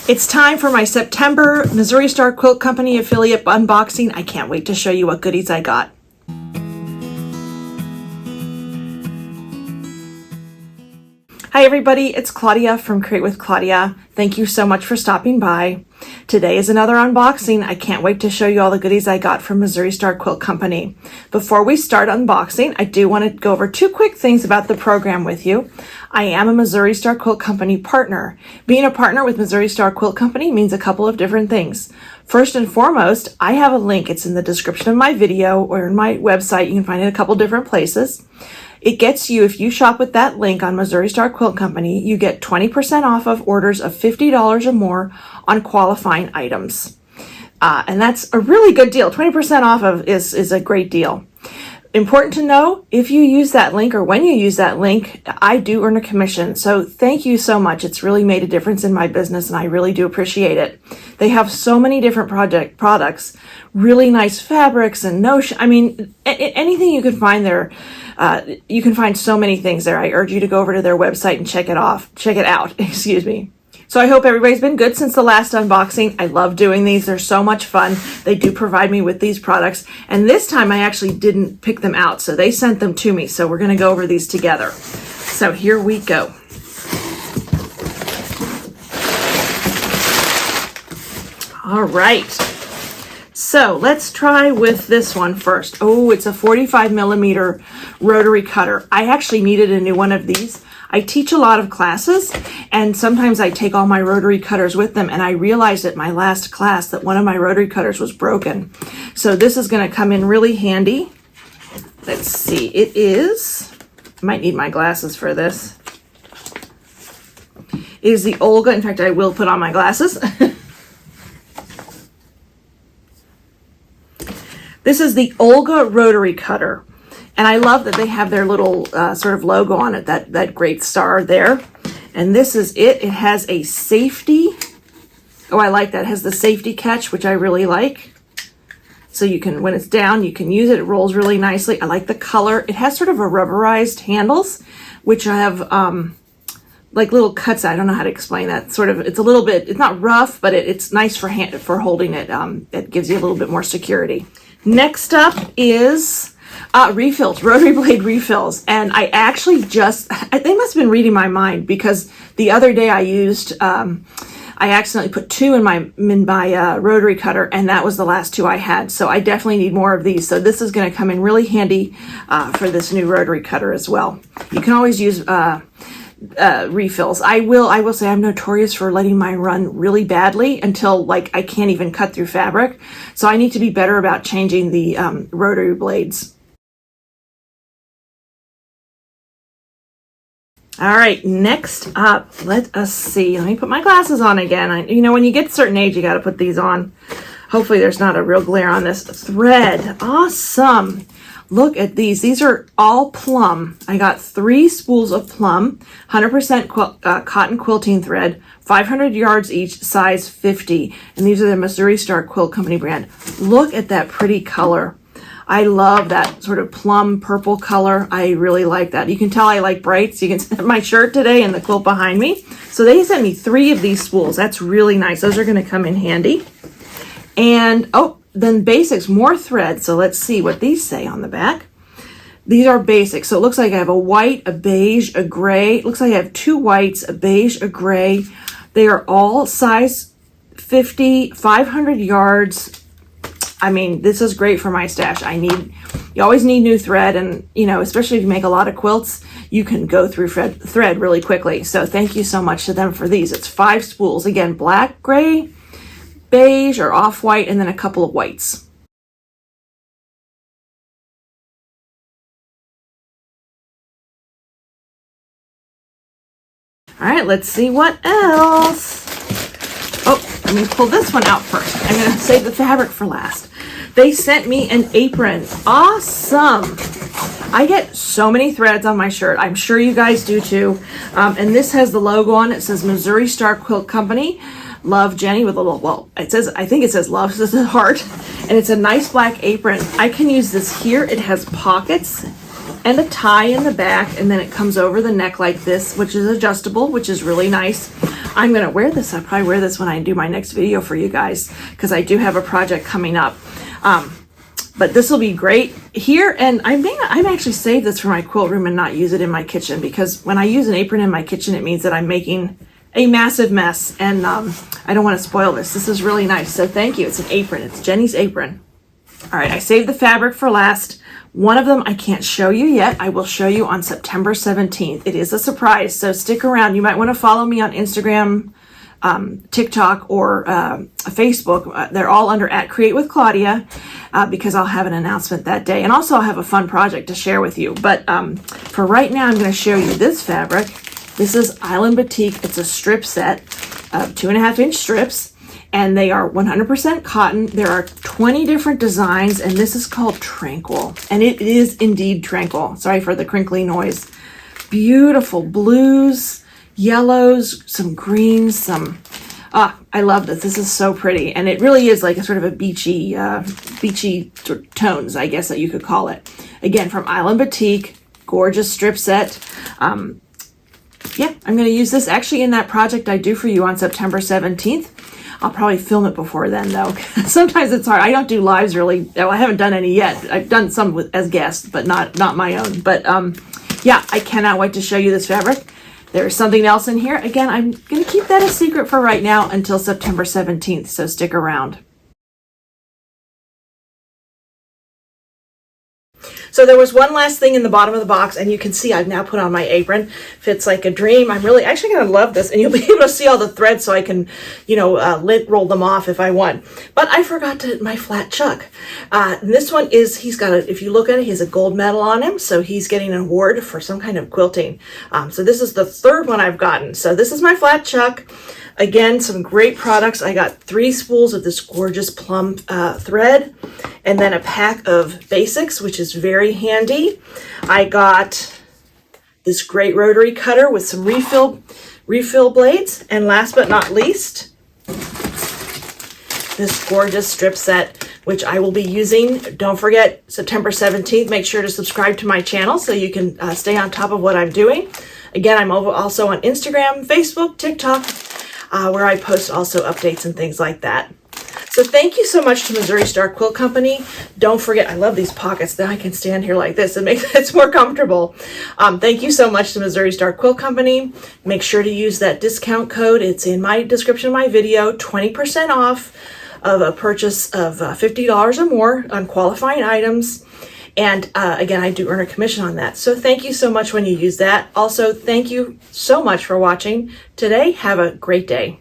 It's time for my September Missouri Star Quilt Company affiliate unboxing. I can't wait to show you what goodies I got. Hi everybody, it's Claudia from Create with Claudia. Thank you so much for stopping by. Today is another unboxing. I can't wait to show you all the goodies I got from Missouri Star Quilt Company. Before we start unboxing, I do want to go over two quick things about the program with you. I am a Missouri Star Quilt Company partner. Being a partner with Missouri Star Quilt Company means a couple of different things. First and foremost, I have a link. It's in the description of my video or in my website. You can find it a couple different places. It gets you, if you shop with that link on Missouri Star Quilt Company, you get 20% off of orders of $50 or more on qualifying items. And that's a really good deal. 20% off of is a great deal. Important to know, if you use that link or when you use that link, I do earn a commission. So thank you so much. It's really made a difference in my business and I really do appreciate it. They have so many different products, really nice fabrics and notion. I mean, anything you can find there. You can find so many things there. I urge you to go over to their website and check it out, excuse me. So I hope everybody's been good since the last unboxing. I love doing these. They're so much fun. They do provide me with these products. And this time I actually didn't pick them out. So they sent them to me. So we're going to go over these together. So here we go. All right. So let's try with this one first. Oh, it's a 45 millimeter rotary cutter. I actually needed a new one of these. I teach a lot of classes and sometimes I take all my rotary cutters with them, and I realized at my last class that one of my rotary cutters was broken. So this is going to come in really handy. Let's see, it is, I might need my glasses for this. It is the Olga, in fact I will put on my glasses. This is the Olga rotary cutter. And I love that they have their little sort of logo on it, that great star there. And this is it. It has a safety. Oh, I like that. It has the safety catch, which I really like. So you can, when it's down, you can use it. It rolls really nicely. I like the color. It has sort of a rubberized handles, which have like little cuts. I don't know how to explain that. Sort of, it's a little bit, it's not rough, but it's nice for holding it. It gives you a little bit more security. Next up is refills, rotary blade refills. And I actually they must have been reading my mind, because the other day I used, I accidentally put two in my rotary cutter, and that was the last two I had. So I definitely need more of these. So this is going to come in really handy for this new rotary cutter as well. You can always use refills. I will say I'm notorious for letting mine run really badly until like I can't even cut through fabric. So I need to be better about changing the rotary blades. All right, next up, let us see. Let me put my glasses on again. You know, when you get to a certain age, you got to put these on. Hopefully there's not a real glare on this. Thread, awesome. Look at these. These are all plum. I got 3 spools of plum, 100% cotton quilting thread, 500 yards each, size 50. And these are the Missouri Star Quilt Company brand. Look at that pretty color. I love that sort of plum purple color. I really like that. You can tell I like brights. You can see my shirt today and the quilt behind me. So they sent me 3 of these spools. That's really nice. Those are going to come in handy. And oh, then basics, more thread. So let's see what these say on the back. These are basics. So it looks like I have a white, a beige, a gray. It looks like I have 2 whites, a beige, a gray. They are all size 50, 500 yards. I mean, this is great for my stash. You always need new thread, and you know, especially if you make a lot of quilts, you can go through thread really quickly. So thank you so much to them for these. It's 5 spools. Again, black, gray, beige, or off-white, and then a couple of whites. All right, let's see what else. Oh, let me pull this one out first. I'm going to save the fabric for last. They sent me an apron. Awesome. I get so many threads on my shirt. I'm sure you guys do too. And this has the logo on it. It says Missouri Star Quilt Company. Love, Jenny, with a little, well, I think it says love, this is a heart. And it's a nice black apron. I can use this here. It has pockets. and a tie in the back, and then it comes over the neck like this, which is adjustable, which is really nice. I'm gonna wear this. I'll probably wear this when I do my next video for you guys, because I do have a project coming up. But this will be great here, and I may actually save this for my quilt room and not use it in my kitchen, because when I use an apron in my kitchen, it means that I'm making a massive mess, and I don't want to spoil this. This is really nice, so thank you. It's an apron. It's Jenny's apron. All right, I saved the fabric for last. One of them I can't show you yet. I will show you on September 17th. It is a surprise, so stick around. You might want to follow me on Instagram, TikTok, or Facebook. They're all under @CreateWithClaudia, because I'll have an announcement that day. And also I'll have a fun project to share with you. But for right now, I'm going to show you this fabric. This is Island Batik. It's a strip set of 2.5-inch strips, and they are 100% cotton. There are 20 different designs, and this is called Tranquil, and it is indeed tranquil. Sorry for the crinkly noise. Beautiful blues, yellows, some greens, some I love this. This is so pretty, and it really is like a sort of a beachy sort of tones, I guess that you could call it. Again, from Island Batik, gorgeous strip set. Yeah, I'm going to use this actually in that project I do for you on September 17th. I'll probably film it before then, though. Sometimes it's hard. I don't do lives really. Well, I haven't done any yet. I've done some as guests, but not my own. But yeah, I cannot wait to show you this fabric. There's something else in here. Again, I'm going to keep that a secret for right now until September 17th, so stick around. So there was one last thing in the bottom of the box, and you can see I've now put on my apron. Fits like a dream. I'm really actually going to love this, and you'll be able to see all the threads so I can, lint roll them off if I want. But I forgot my flat chuck. And this one is, he's got if you look at it, he has a gold medal on him, so he's getting an award for some kind of quilting. So this is the third one I've gotten. So this is my flat chuck. Again, some great products. I got 3 spools of this gorgeous plum thread, and then a pack of basics, which is very handy. I got this great rotary cutter with some refill blades, and last but not least, this gorgeous strip set, which I will be using. Don't forget, September 17th, make sure to subscribe to my channel so you can stay on top of what I'm doing. Again, I'm also on Instagram, Facebook, TikTok, where I post also updates and things like that. So thank you so much to Missouri Star Quilt Company. Don't forget, I love these pockets. Now I can stand here like this. It's more comfortable. Thank you so much to Missouri Star Quilt Company. Make sure to use that discount code. It's in my description of my video. 20% off of a purchase of $50 or more on qualifying items. And again, I do earn a commission on that. So thank you so much when you use that. Also, thank you so much for watching today. Have a great day.